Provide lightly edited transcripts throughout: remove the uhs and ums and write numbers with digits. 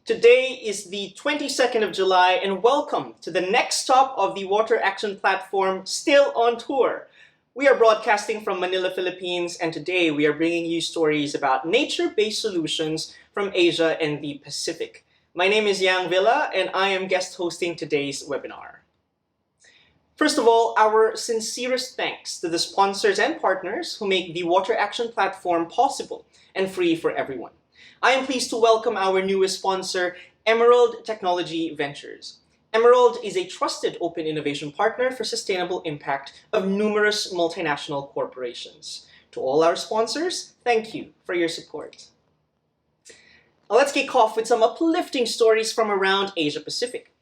Today is the 22nd of July and welcome to the next stop of the Water Action Platform, still on tour. We are broadcasting from Manila, Philippines, and today we are bringing you stories about nature-based solutions from Asia and the Pacific. My name is Yang Villa and I am guest hosting today's webinar. First of all, our sincerest thanks to the sponsors and partners who make the Water Action Platform possible and free for everyone. I am pleased to welcome our newest sponsor, Emerald Technology Ventures. Emerald is a trusted open innovation partner for sustainable impact of numerous multinational corporations. To all our sponsors, thank you for your support. Now let's kick off with some uplifting stories from around Asia Pacific.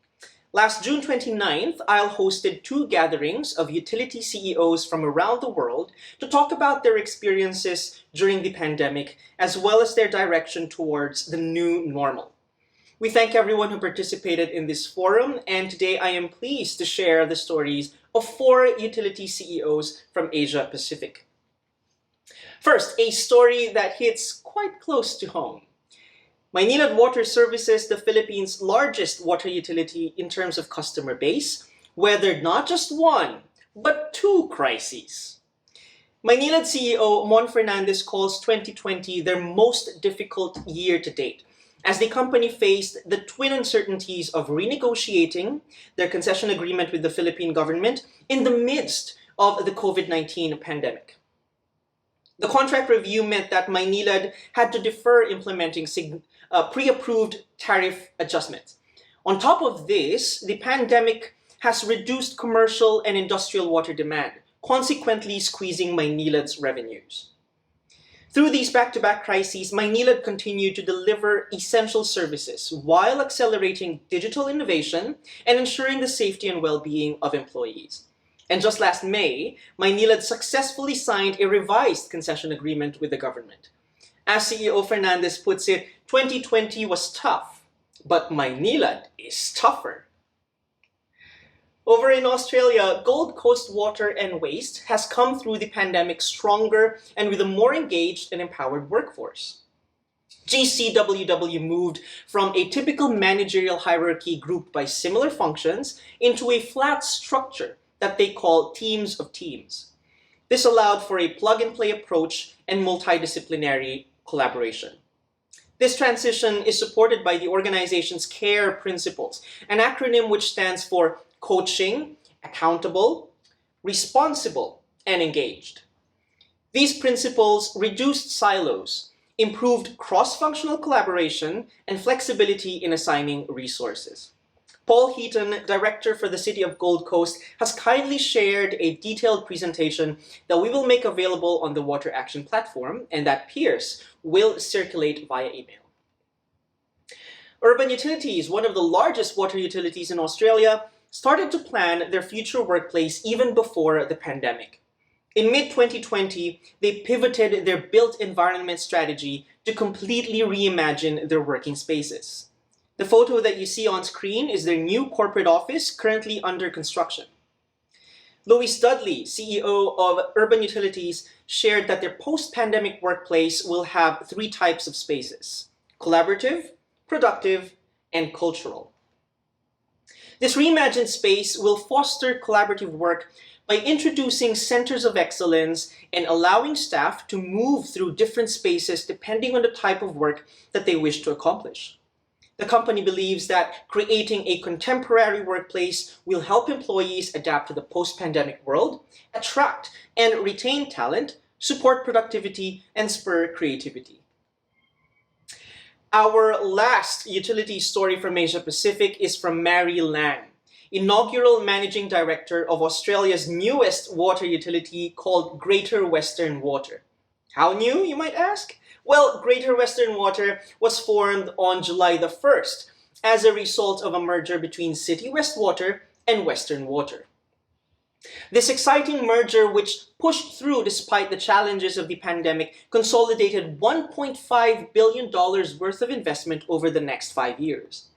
Last June 29th, ISLE hosted 2 gatherings of utility CEOs from around the world to talk about their experiences during the pandemic, as well as their direction towards the new normal. We thank everyone who participated in this forum, and today I am pleased to share the stories of 4 utility CEOs from Asia Pacific. First, a story that hits quite close to home. Maynilad Water Services, the Philippines' largest water utility in terms of customer base, weathered not just 1, but 2 crises. Maynilad CEO Mon Fernandez calls 2020 their most difficult year to date, as the company faced the twin uncertainties of renegotiating their concession agreement with the Philippine government in the midst of the COVID-19 pandemic. The contract review meant that Maynilad had to defer implementing pre-approved tariff adjustments. On top of this, the pandemic has reduced commercial and industrial water demand, consequently squeezing Maynilad's revenues. Through these back-to-back crises, Maynilad continued to deliver essential services while accelerating digital innovation and ensuring the safety and well-being of employees. And just last May, Maynilad successfully signed a revised concession agreement with the government. As CEO Fernandez puts it, 2020 was tough, but Maynilad is tougher. Over in Australia, Gold Coast Water and Waste has come through the pandemic stronger and with a more engaged and empowered workforce. GCWW moved from a typical managerial hierarchy grouped by similar functions into a flat structure that they call teams of teams. This allowed for a plug-and-play approach and multidisciplinary collaboration. This transition is supported by the organization's CARE principles, an acronym which stands for coaching, accountable, responsible, and engaged. These principles reduced silos, improved cross-functional collaboration, and flexibility in assigning resources. Paul Heaton, Director for the City of Gold Coast, has kindly shared a detailed presentation that we will make available on the Water Action Platform and that Pierce will circulate via email. Urban Utilities, one of the largest water utilities in Australia, started to plan their future workplace even before the pandemic. In mid-2020, they pivoted their built environment strategy to completely reimagine their working spaces. The photo that you see on screen is their new corporate office currently under construction. Louis Dudley, CEO of Urban Utilities, shared that their post-pandemic workplace will have 3 types of spaces: collaborative, productive, and cultural. This reimagined space will foster collaborative work by introducing centers of excellence and allowing staff to move through different spaces depending on the type of work that they wish to accomplish. The company believes that creating a contemporary workplace will help employees adapt to the post-pandemic world, attract and retain talent, support productivity, and spur creativity. Our last utility story from Asia Pacific is from Mary Lang, inaugural Managing Director of Australia's newest water utility called Greater Western Water. How new, you might ask? Well, Greater Western Water was formed on July the 1st as a result of a merger between City West Water and Western Water. This exciting merger, which pushed through despite the challenges of the pandemic, consolidated $1.5 billion worth of investment over the next 5 years.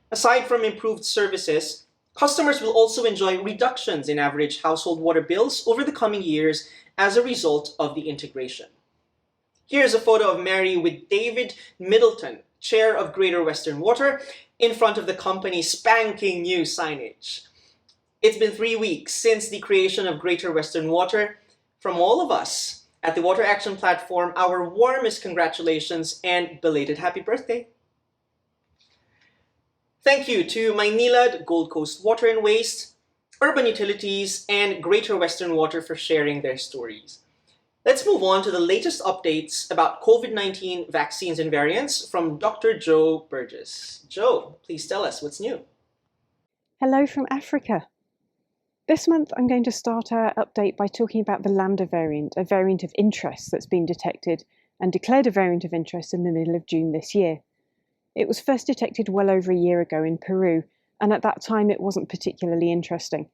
Aside from improved services, customers will also enjoy reductions in average household water bills over the coming years as a result of the integration. Here's a photo of Mary with David Middleton, chair of Greater Western Water, in front of the company's spanking new signage. It's been 3 weeks since the creation of Greater Western Water. From all of us at the Water Action Platform, our warmest congratulations and belated happy birthday. Thank you to Maynilad, Gold Coast Water and Waste, Urban Utilities, and Greater Western Water for sharing their stories. Let's move on to the latest updates about COVID-19 vaccines and variants from Dr. Joe Burgess. Joe, please tell us what's new. Hello from Africa. This month I'm going to start our update by talking about the Lambda variant, a variant of interest that's been detected and declared a variant of interest in the middle of June this year. It was first detected well over a year ago in Peru, and at that time it wasn't particularly interesting.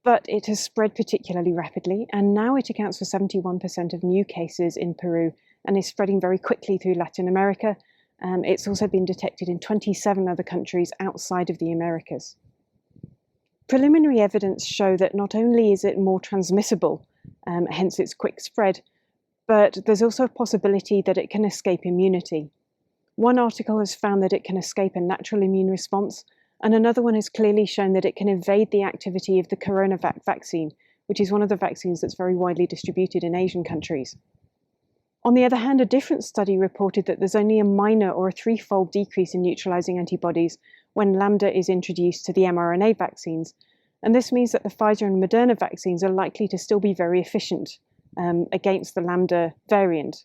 But it has spread particularly rapidly, and now it accounts for 71% of new cases in Peru and is spreading very quickly through Latin America. It's also been detected in 27 other countries outside of the Americas. Preliminary evidence show that not only is it more transmissible, hence its quick spread, but there's also a possibility that it can escape immunity. One article has found that it can escape a natural immune response, and another one has clearly shown that it can evade the activity of the coronavac vaccine, which is one of the vaccines that's very widely distributed in Asian countries. On the other hand, a different study reported that there's only a minor or a threefold decrease in neutralizing antibodies when Lambda is introduced to the mRNA vaccines, and this means that the Pfizer and Moderna vaccines are likely to still be very efficient against the Lambda variant.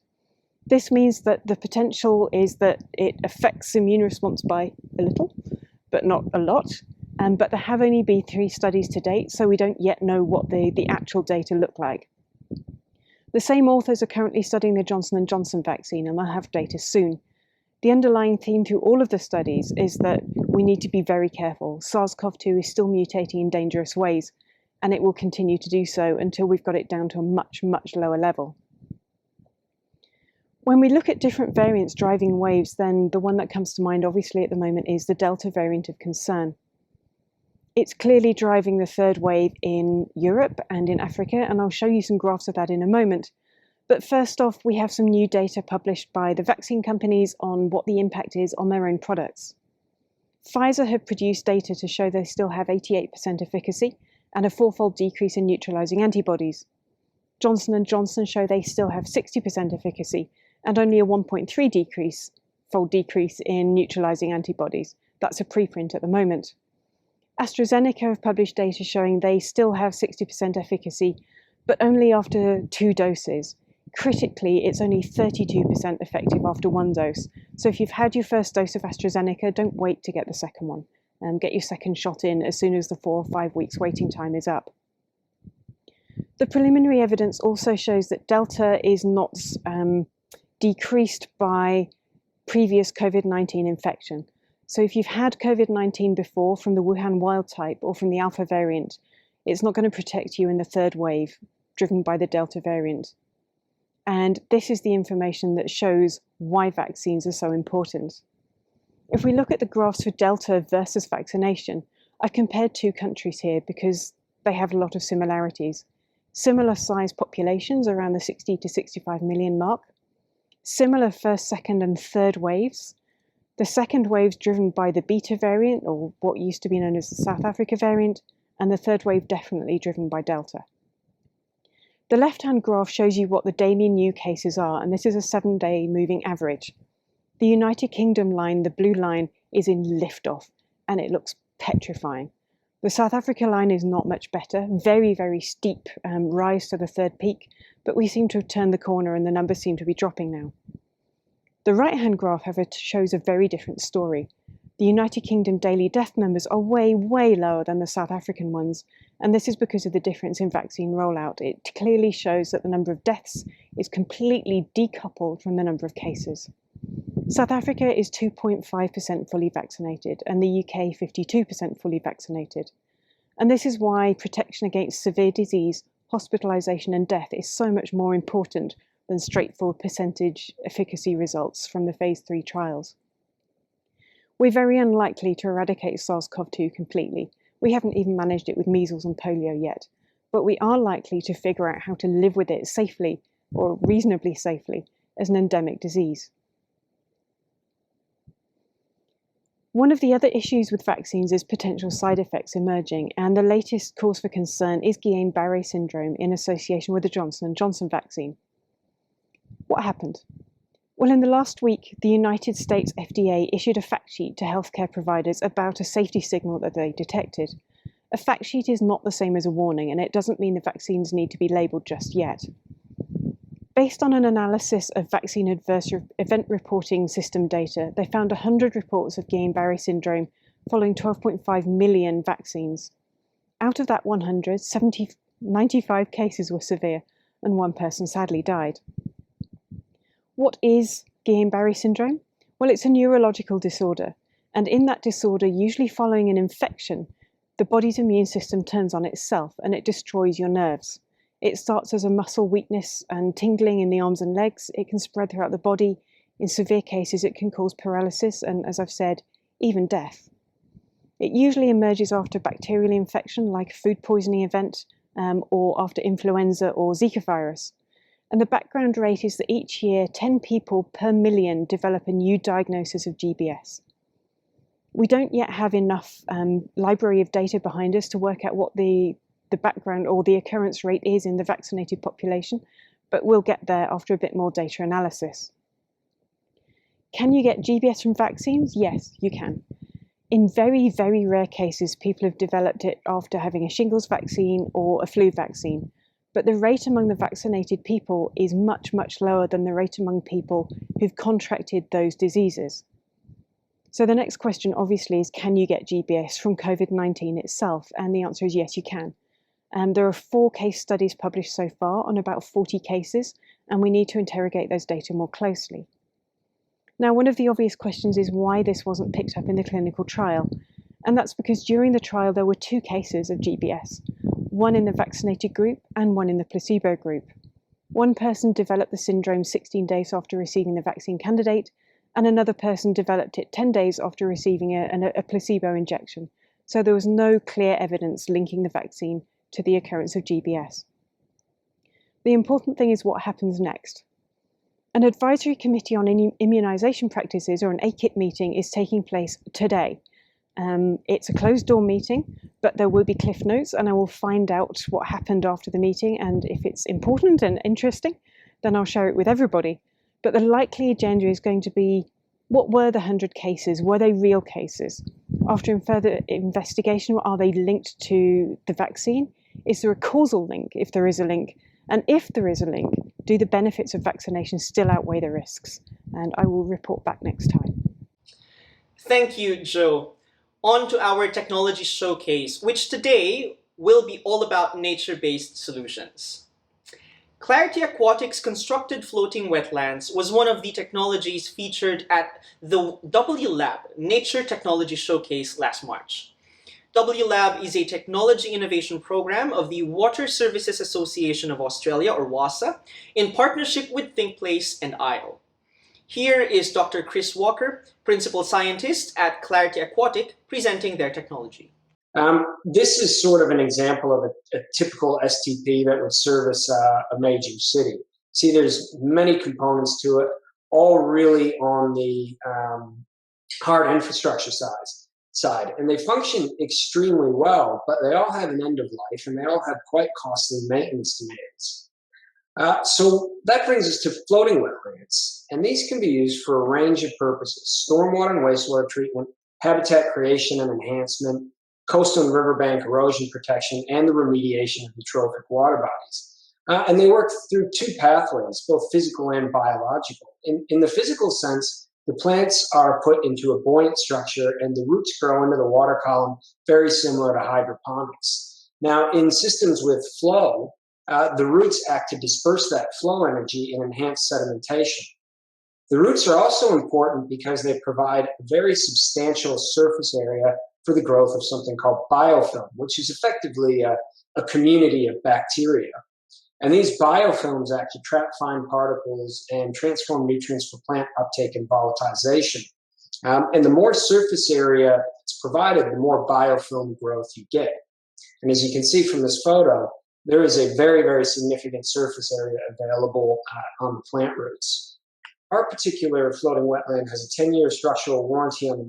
This means that the potential is that it affects immune response by a little, but not a lot, but there have only been 3 studies to date, so we don't yet know what the actual data look like. The same authors are currently studying the Johnson & Johnson vaccine, and they'll have data soon. The underlying theme through all of the studies is that we need to be very careful. SARS-CoV-2 is still mutating in dangerous ways, and it will continue to do so until we've got it down to a much, much lower level. When we look at different variants driving waves, then the one that comes to mind obviously at the moment is the Delta variant of concern. It's clearly driving the third wave in Europe and in Africa, and I'll show you some graphs of that in a moment. But first off, we have some new data published by the vaccine companies on what the impact is on their own products. Pfizer have produced data to show they still have 88% efficacy and a 4-fold decrease in neutralizing antibodies. Johnson & Johnson show they still have 60% efficacy and only a 1.3 fold decrease in neutralizing antibodies. That's a preprint at the moment. AstraZeneca have published data showing they still have 60% efficacy, but only after 2 doses. Critically, it's only 32% effective after 1 dose. So if you've had your first dose of AstraZeneca, don't wait to get the second one. Get your second shot in as soon as the 4 or 5 weeks waiting time is up. The preliminary evidence also shows that Delta is not decreased by previous COVID-19 infection. So if you've had COVID-19 before from the Wuhan wild type or from the Alpha variant, it's not going to protect you in the third wave driven by the Delta variant. And this is the information that shows why vaccines are so important. If we look at the graphs for Delta versus vaccination, I've compared 2 countries here because they have a lot of similarities. Similar sized populations around the 60 to 65 million mark. Similar first, second, and third waves. The second wave's driven by the Beta variant, or what used to be known as the South Africa variant, and the third wave definitely driven by Delta. The left-hand graph shows you what the daily new cases are, and this is a 7-day moving average. The United Kingdom line, the blue line, is in liftoff, and it looks petrifying. The South Africa line is not much better, very, very steep rise to the third peak, but we seem to have turned the corner and the numbers seem to be dropping now. The right-hand graph, however, shows a very different story. The United Kingdom daily death numbers are way, way lower than the South African ones, and this is because of the difference in vaccine rollout. It clearly shows that the number of deaths is completely decoupled from the number of cases. South Africa is 2.5% fully vaccinated, and the UK 52% fully vaccinated. And this is why protection against severe disease, hospitalization and death is so much more important than straightforward percentage efficacy results from the phase 3 trials. We're very unlikely to eradicate SARS-CoV-2 completely. We haven't even managed it with measles and polio yet, but we are likely to figure out how to live with it safely, or reasonably safely, as an endemic disease. One of the other issues with vaccines is potential side effects emerging, and the latest cause for concern is Guillain-Barre Syndrome in association with the Johnson & Johnson vaccine. What happened? Well, in the last week, the United States FDA issued a fact sheet to healthcare providers about a safety signal that they detected. A fact sheet is not the same as a warning, and it doesn't mean the vaccines need to be labelled just yet. Based on an analysis of vaccine adverse event reporting system data, they found 100 reports of Guillain-Barre syndrome following 12.5 million vaccines. Out of that 100, 95 cases were severe, and one person sadly died. What is Guillain-Barre syndrome? Well, it's a neurological disorder, and in that disorder, usually following an infection, the body's immune system turns on itself and it destroys your nerves. It starts as a muscle weakness and tingling in the arms and legs. It can spread throughout the body. In severe cases, it can cause paralysis and, as I've said, even death. It usually emerges after bacterial infection, like a food poisoning event, or after influenza or Zika virus. And the background rate is that each year, 10 people per million develop a new diagnosis of GBS. We don't yet have enough library of data behind us to work out what the background or the occurrence rate is in the vaccinated population, but we'll get there after a bit more data analysis. Can you get GBS from vaccines? Yes, you can. In very, very rare cases, people have developed it after having a shingles vaccine or a flu vaccine. But the rate among the vaccinated people is much, much lower than the rate among people who've contracted those diseases. So the next question, obviously, is can you get GBS from COVID-19 itself? And the answer is yes, you can. There are 4 case studies published so far on about 40 cases, and we need to interrogate those data more closely. Now, one of the obvious questions is why this wasn't picked up in the clinical trial. And that's because during the trial, there were 2 cases of GBS, one in the vaccinated group and one in the placebo group. One person developed the syndrome 16 days after receiving the vaccine candidate, and another person developed it 10 days after receiving a placebo injection. So there was no clear evidence linking the vaccine to the occurrence of GBS. The important thing is what happens next. An advisory committee on immunization practices, or an AKIT meeting, is taking place today. It's a closed-door meeting, but there will be cliff notes, and I will find out what happened after the meeting, and if it's important and interesting, then I'll share it with everybody. But the likely agenda is going to be, what were the 100 cases? Were they real cases? After further investigation, are they linked to the vaccine? Is there a causal link, if there is a link? And if there is a link, do the benefits of vaccination still outweigh the risks? And I will report back next time. Thank you, Joe. On to our technology showcase, which today will be all about nature-based solutions. Clarity Aquatics constructed floating wetlands was one of the technologies featured at the WLab Nature Technology Showcase last March. WLab is a technology innovation program of the Water Services Association of Australia, or WASA, in partnership with ThinkPlace and ISLE. Here is Dr. Chris Walker, Principal Scientist at Clarity Aquatic, presenting their technology. This is sort of an example of a typical STP that would service a major city. See, there's many components to it, all really on the hard infrastructure side. And they function extremely well, but they all have an end of life, and they all have quite costly maintenance demands. So that brings us to floating wetlands, and these can be used for a range of purposes: stormwater and wastewater treatment, habitat creation and enhancement, coastal and riverbank erosion protection, and the remediation of eutrophic water bodies. And they work through 2 pathways, both physical and biological. In the physical sense, the plants are put into a buoyant structure, and the roots grow into the water column, very similar to hydroponics. Now, in systems with flow, the roots act to disperse that flow energy and enhance sedimentation. The roots are also important because they provide a very substantial surface area for the growth of something called biofilm, which is effectively a community of bacteria. And these biofilms act to trap fine particles and transform nutrients for plant uptake and volatilization. And the more surface area that's provided, the more biofilm growth you get. And as you can see from this photo, there is a very, very significant surface area available on the plant roots. our particular floating wetland has a 10-year structural warranty on the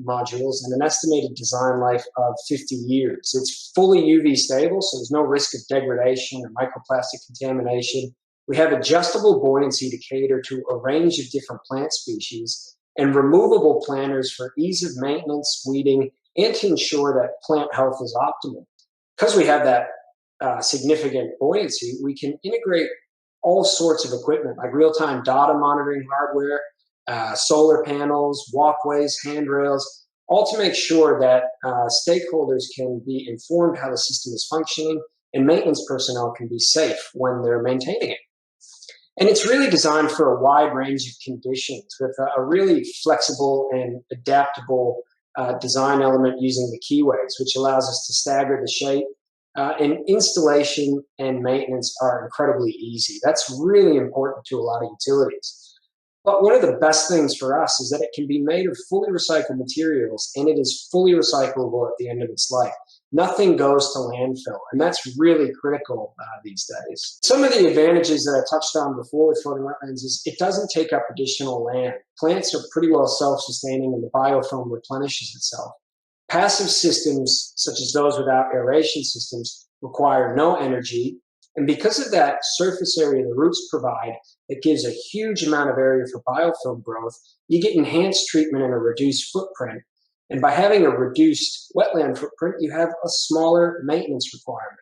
modules and an estimated design life of 50 years. It's fully UV stable, so there's no risk of degradation or microplastic contamination. We have adjustable buoyancy to cater to a range of different plant species and removable planters for ease of maintenance, weeding, and to ensure that plant health is optimal. Because we have that significant buoyancy, we can integrate all sorts of equipment like real-time data monitoring hardware, solar panels, walkways, handrails, all to make sure that stakeholders can be informed how the system is functioning and maintenance personnel can be safe when they're maintaining it. And it's really designed for a wide range of conditions with a really flexible and adaptable design element using the keyways, which allows us to stagger the shape. And installation and maintenance are incredibly easy. That's really important to a lot of utilities. But one of the best things for us is that it can be made of fully recycled materials, and it is fully recyclable at the end of its life. Nothing goes to landfill, and that's really critical these days. Some of the advantages that I touched on before with floating wetlands is it doesn't take up additional land. Plants are pretty well self-sustaining, and the biofilm replenishes itself. Passive systems, such as those without aeration systems, require no energy, and because of that surface area the roots provide, it gives a huge amount of area for biofilm growth. You get enhanced treatment and a reduced footprint. And by having a reduced wetland footprint, you have a smaller maintenance requirement.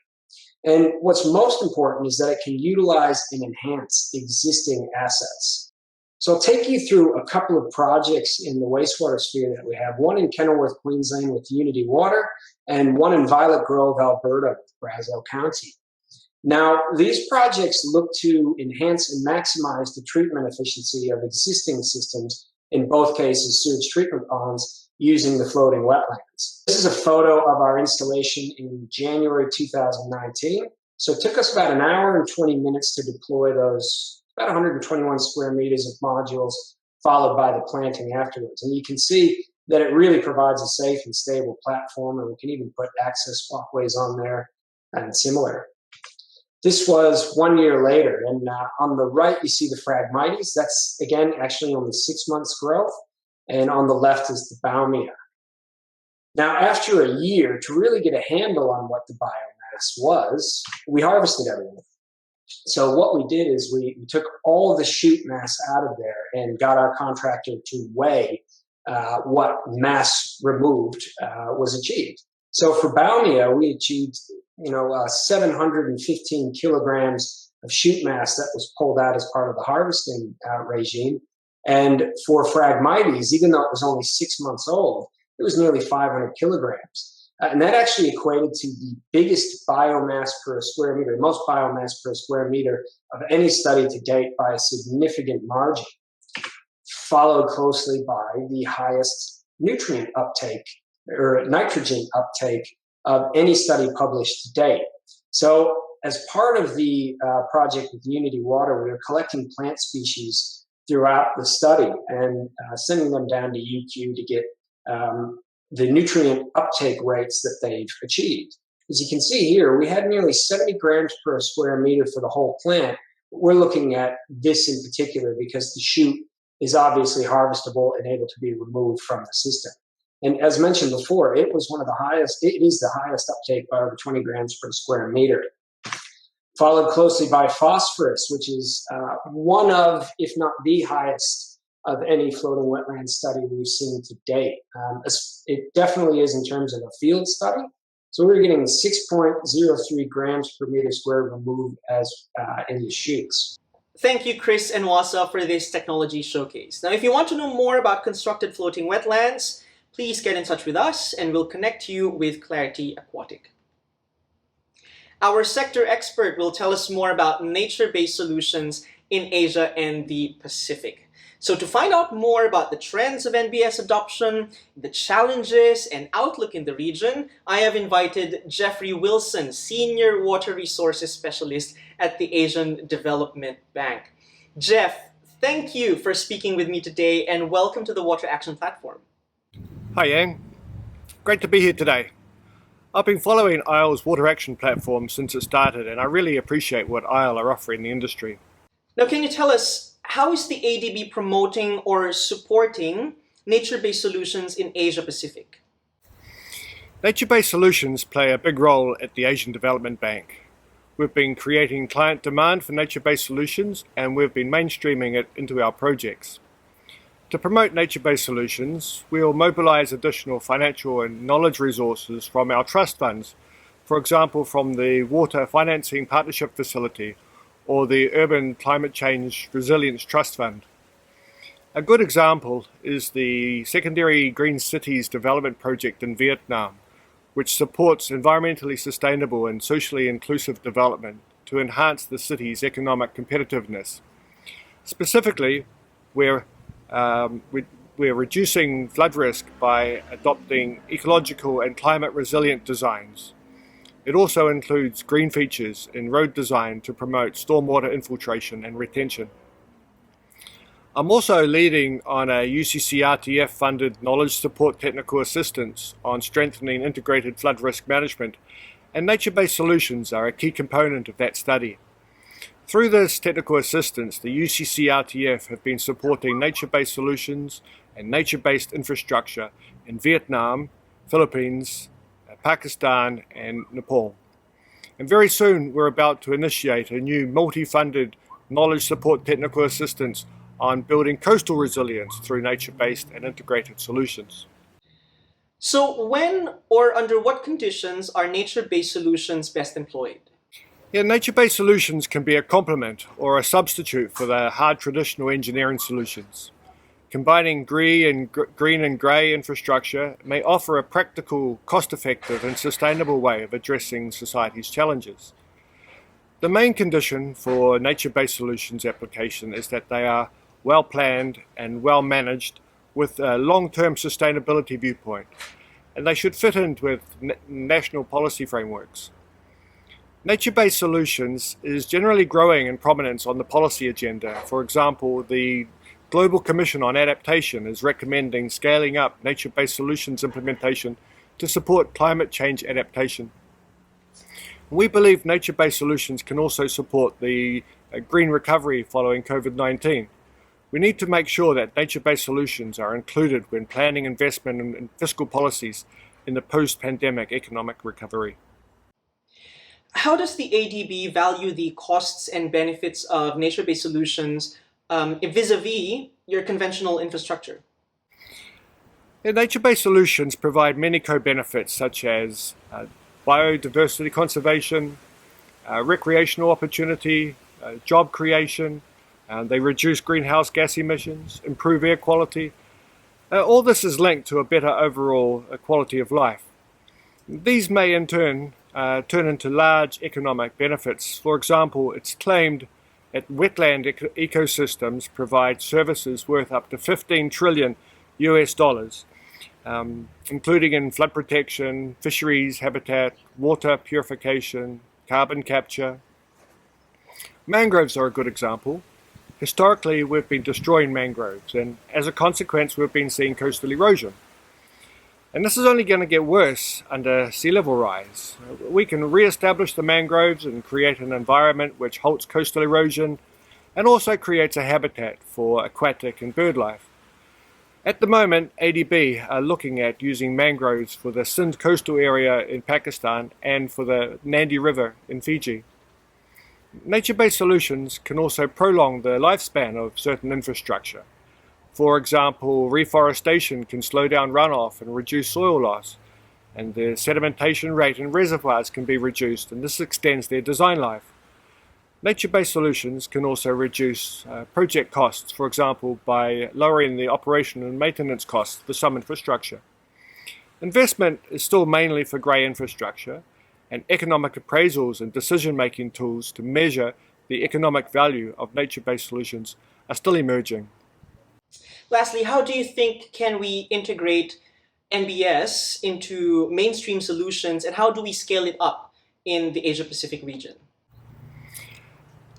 And what's most important is that it can utilize and enhance existing assets. So I'll take you through a couple of projects in the wastewater sphere that we have, one in Kenilworth, Queensland with Unity Water, and one in Violet Grove, Alberta with Brazeau County. Now, these projects look to enhance and maximize the treatment efficiency of existing systems, in both cases sewage treatment ponds, using the floating wetlands. This is a photo of our installation in January 2019. So it took us about an hour and 20 minutes to deploy those about 121 square meters of modules, followed by the planting afterwards. And you can see that it really provides a safe and stable platform, and we can even put access walkways on there and similar. This was 1 year later, and on the right you see the Phragmites. That's, again, actually only 6 months growth, and on the left is the Baumia. Now, after a year, to really get a handle on what the biomass was, we harvested everything. So what we did is we took all the shoot mass out of there and got our contractor to weigh what mass removed was achieved. So for Baumia, we achieved 715 kilograms of shoot mass that was pulled out as part of the harvesting regime. And for Phragmites, even though it was only 6 months old, it was nearly 500 kilograms. And that actually equated to the biggest biomass per square meter, most biomass per square meter of any study to date by a significant margin, followed closely by the highest nutrient uptake or nitrogen uptake of any study published to date. So as part of the project with Unity Water, we were collecting plant species throughout the study and sending them down to UQ to get the nutrient uptake rates that they've achieved. As you can see here, we had nearly 70 grams per square meter for the whole plant. We're looking at this in particular because the shoot is obviously harvestable and able to be removed from the system. And as mentioned before, it was one of the highest, it is the highest uptake by over 20 grams per square meter. Followed closely by phosphorus, which is one of, if not the highest of any floating wetland study we've seen to date. It definitely is in terms of a field study. So we're getting 6.03 grams per meter square removed as in the shoots. Thank you, Chris and Wasa, for this technology showcase. Now, if you want to know more about constructed floating wetlands, please get in touch with us and we'll connect you with Clarity Aquatic. Our sector expert will tell us more about nature-based solutions in Asia and the Pacific. So to find out more about the trends of NBS adoption, the challenges and outlook in the region, I have invited Jeffrey Wilson, Senior Water Resources Specialist at the Asian Development Bank. Jeff, thank you for speaking with me today and welcome to the Water Action Platform. Hi Yang, great to be here today. I've been following ISLE's Water Action Platform since it started and I really appreciate what ISLE are offering the industry. Now, can you tell us, how is the ADB promoting or supporting nature-based solutions in Asia Pacific? Nature-based solutions play a big role at the Asian Development Bank. We've been creating client demand for nature-based solutions, and we've been mainstreaming it into our projects. To promote nature-based solutions, we'll mobilize additional financial and knowledge resources from our trust funds, for example from the Water Financing Partnership Facility or the Urban Climate Change Resilience Trust Fund. A good example is the Secondary Green Cities Development Project in Vietnam, which supports environmentally sustainable and socially inclusive development to enhance the city's economic competitiveness. Specifically, we're reducing flood risk by adopting ecological and climate resilient designs. It also includes green features in road design to promote stormwater infiltration and retention. I'm also leading on a UCC-RTF funded knowledge support technical assistance on strengthening integrated flood risk management, and nature-based solutions are a key component of that study. Through this technical assistance, the UCC-RTF have been supporting nature-based solutions and nature-based infrastructure in Vietnam, Philippines, Pakistan and Nepal. And very soon we're about to initiate a new multi-funded knowledge support technical assistance on building coastal resilience through nature-based and integrated solutions. So when or under what conditions are nature-based solutions best employed? Yeah, nature-based solutions can be a complement or a substitute for the hard traditional engineering solutions. Combining green and grey infrastructure may offer a practical, cost-effective and sustainable way of addressing society's challenges. The main condition for nature-based solutions application is that they are well planned and well managed with a long-term sustainability viewpoint, and they should fit in with national policy frameworks. Nature-based solutions is generally growing in prominence on the policy agenda. For example, the Global Commission on Adaptation is recommending scaling up nature-based solutions implementation to support climate change adaptation. We believe nature-based solutions can also support the green recovery following COVID-19. We need to make sure that nature-based solutions are included when planning investment and fiscal policies in the post-pandemic economic recovery. How does the ADB value the costs and benefits of nature-based solutions vis-a-vis your conventional infrastructure? Nature-based solutions provide many co-benefits such as biodiversity conservation, recreational opportunity, job creation. They reduce greenhouse gas emissions, improve air quality. All this is linked to a better overall quality of life. These may in turn turn into large economic benefits. For example, it's claimed that wetland ecosystems provide services worth up to $15 trillion US, including in flood protection, fisheries habitat, water purification, carbon capture. Mangroves are a good example. Historically, we've been destroying mangroves, and as a consequence, we've been seeing coastal erosion. And this is only going to get worse under sea level rise. We can re-establish the mangroves and create an environment which halts coastal erosion and also creates a habitat for aquatic and bird life. At the moment, ADB are looking at using mangroves for the Sindh coastal area in Pakistan and for the Nandi River in Fiji. Nature-based solutions can also prolong the lifespan of certain infrastructure. For example, reforestation can slow down runoff and reduce soil loss, and the sedimentation rate in reservoirs can be reduced, and this extends their design life. Nature-based solutions can also reduce project costs, for example, by lowering the operation and maintenance costs for some infrastructure. Investment is still mainly for grey infrastructure, and economic appraisals and decision-making tools to measure the economic value of nature-based solutions are still emerging. Lastly, how do you think can we integrate NBS into mainstream solutions, and how do we scale it up in the Asia-Pacific region?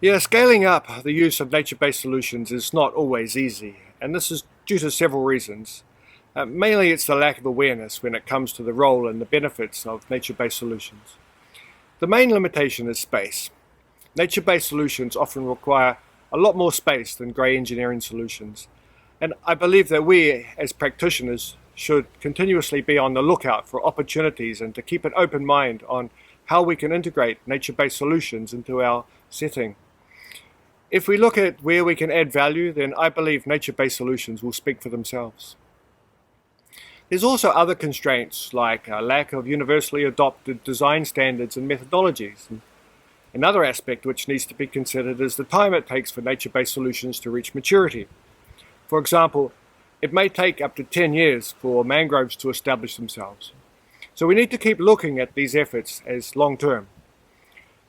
Yeah, scaling up the use of nature-based solutions is not always easy, and this is due to several reasons. Mainly it's the lack of awareness when it comes to the role and the benefits of nature-based solutions. The main limitation is space. Nature-based solutions often require a lot more space than grey engineering solutions. And I believe that we, as practitioners, should continuously be on the lookout for opportunities and to keep an open mind on how we can integrate nature-based solutions into our setting. If we look at where we can add value, then I believe nature-based solutions will speak for themselves. There's also other constraints like a lack of universally adopted design standards and methodologies. Another aspect which needs to be considered is the time it takes for nature-based solutions to reach maturity. For example, it may take up to 10 years for mangroves to establish themselves. So we need to keep looking at these efforts as long-term.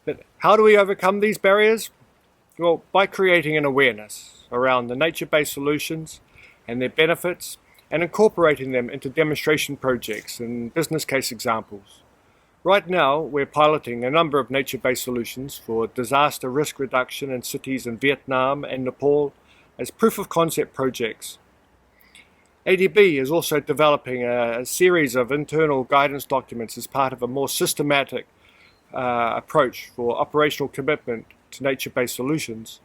But how do we overcome these barriers? Well, by creating an awareness around the nature-based solutions and their benefits and incorporating them into demonstration projects and business case examples. Right now, we're piloting a number of nature-based solutions for disaster risk reduction in cities in Vietnam and Nepal as proof-of-concept projects. ADB is also developing a series of internal guidance documents as part of a more systematic approach for operational commitment to nature-based solutions.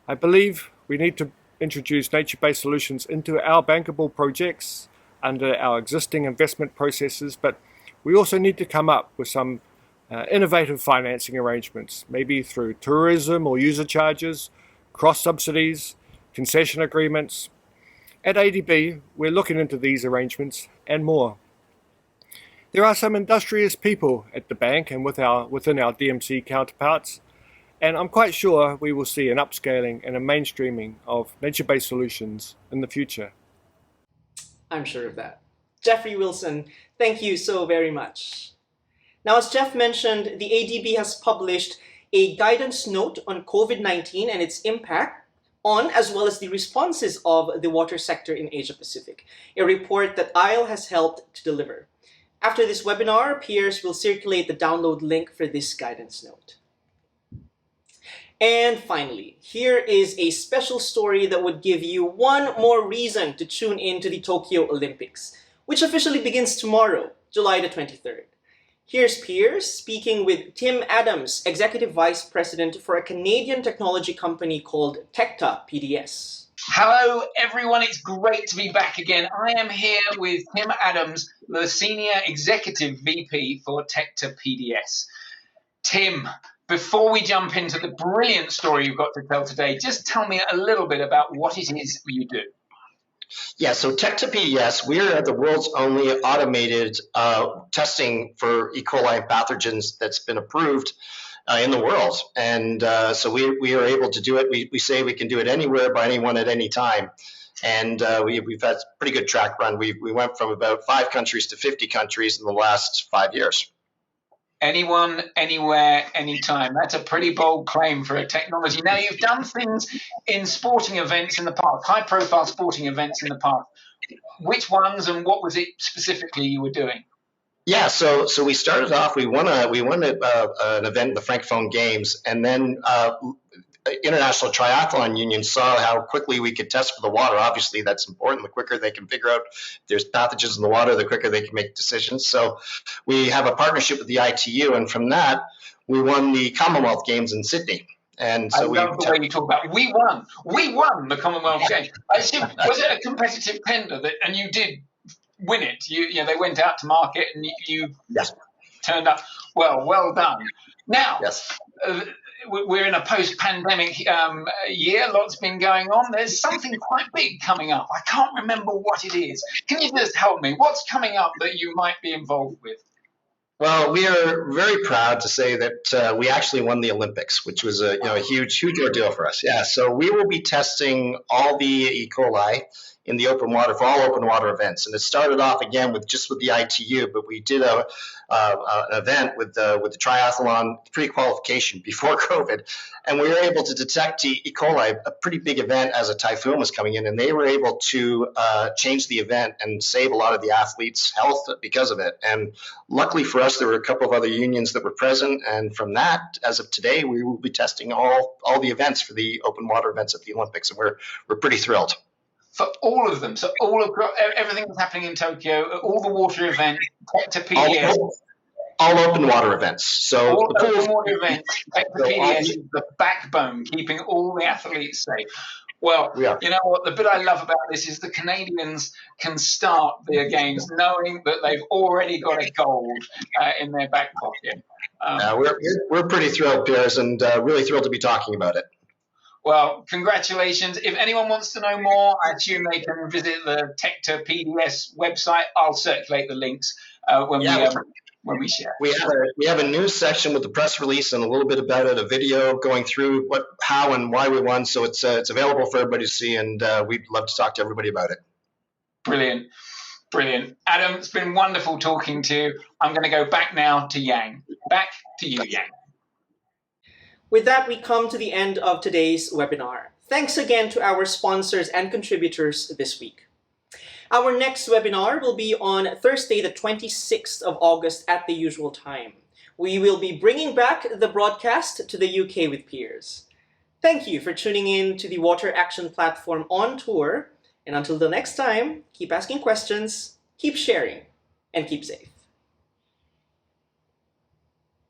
I believe we need to introduce nature-based solutions into our bankable projects under our existing investment processes, but we also need to come up with some innovative financing arrangements, maybe through tourism or user charges, cross-subsidies, concession agreements. At ADB, we're looking into these arrangements and more. There are some industrious people at the bank and within our DMC counterparts, and I'm quite sure we will see an upscaling and a mainstreaming of nature-based solutions in the future. I'm sure of that. Jeffrey Wilson, thank you so very much. Now, as Jeff mentioned, the ADB has published a guidance note on COVID-19 and its impact on, as well as the responses of the water sector in Asia Pacific, a report that ISLE has helped to deliver. After this webinar, peers will circulate the download link for this guidance note. And finally, here is a special story that would give you one more reason to tune in to the Tokyo Olympics, which officially begins tomorrow, July the 23rd. Here's Piers speaking with Tim Adams, Executive Vice President for a Canadian technology company called Tecta PDS. Hello, everyone. It's great to be back again. I am here with Tim Adams, the Senior Executive VP for Tecta PDS. Tim, before we jump into the brilliant story you've got to tell today, just tell me a little bit about what it is you do. Yeah, so Tecta PDS, we're the world's only automated testing for E. coli pathogens that's been approved in the world. And so we are able to do it. We say we can do it anywhere by anyone at any time. And we've had a pretty good track run. We went from about 5 countries to 50 countries in the last 5 years. Anyone, anywhere, anytime. That's a pretty bold claim for a technology. Now, you've done things in sporting events in the past, high-profile sporting events in the past. Which ones and what was it specifically you were doing? Yeah, so we started off. We won an event in the Francophone Games, and then International Triathlon Union saw how quickly we could test for the water. Obviously, that's important. The quicker they can figure out if there's pathogens in the water, the quicker they can make decisions. So we have a partnership with the ITU, and from that, we won the Commonwealth Games in Sydney. And so I love the way you talk about it. We won the Commonwealth Games. I assume, was it a competitive tender and you did win it? They went out to market and you yes. turned up. Well done. Now, yes. We're in a post-pandemic year. Lots been going on. There's something quite big coming up. I can't remember what it is. Can you just help me? What's coming up that you might be involved with? Well, we are very proud to say that we actually won the Olympics, which was a huge ordeal for us. Yeah, so we will be testing all the E. coli in the open water for all open water events, and it started off again with the ITU, but we did an event with the triathlon pre-qualification before COVID, and we were able to detect E. coli, a pretty big event, as a typhoon was coming in, and they were able to change the event and save a lot of the athletes' health because of it. And luckily for us, there were a couple of other unions that were present, and from that, as of today, we will be testing all the events for the open water events at the Olympics, and we're pretty thrilled. For all of them, so everything that's happening in Tokyo, all the water events, Tecta PDS. all open water events. So All the pool, open water events. Tecta PDS is the backbone, keeping all the athletes safe. Well, you know what? The bit I love about this is the Canadians can start their games knowing that they've already got a gold in their back pocket. We're pretty thrilled, Piers, and really thrilled to be talking about it. Well, congratulations. If anyone wants to know more, I assume they can visit the Tecta PDS website. I'll circulate the links when we share. We have a news section with the press release and a little bit about it, a video going through how and why we won. So it's available for everybody to see, and we'd love to talk to everybody about it. Brilliant. Brilliant. Adam, it's been wonderful talking to you. I'm going to go back now to Yang. Back to you, Yang. With that, we come to the end of today's webinar. Thanks again to our sponsors and contributors this week. Our next webinar will be on Thursday, the 26th of August at the usual time. We will be bringing back the broadcast to the UK with Piers. Thank you for tuning in to the Water Action Platform on tour. And until the next time, keep asking questions, keep sharing, and keep safe.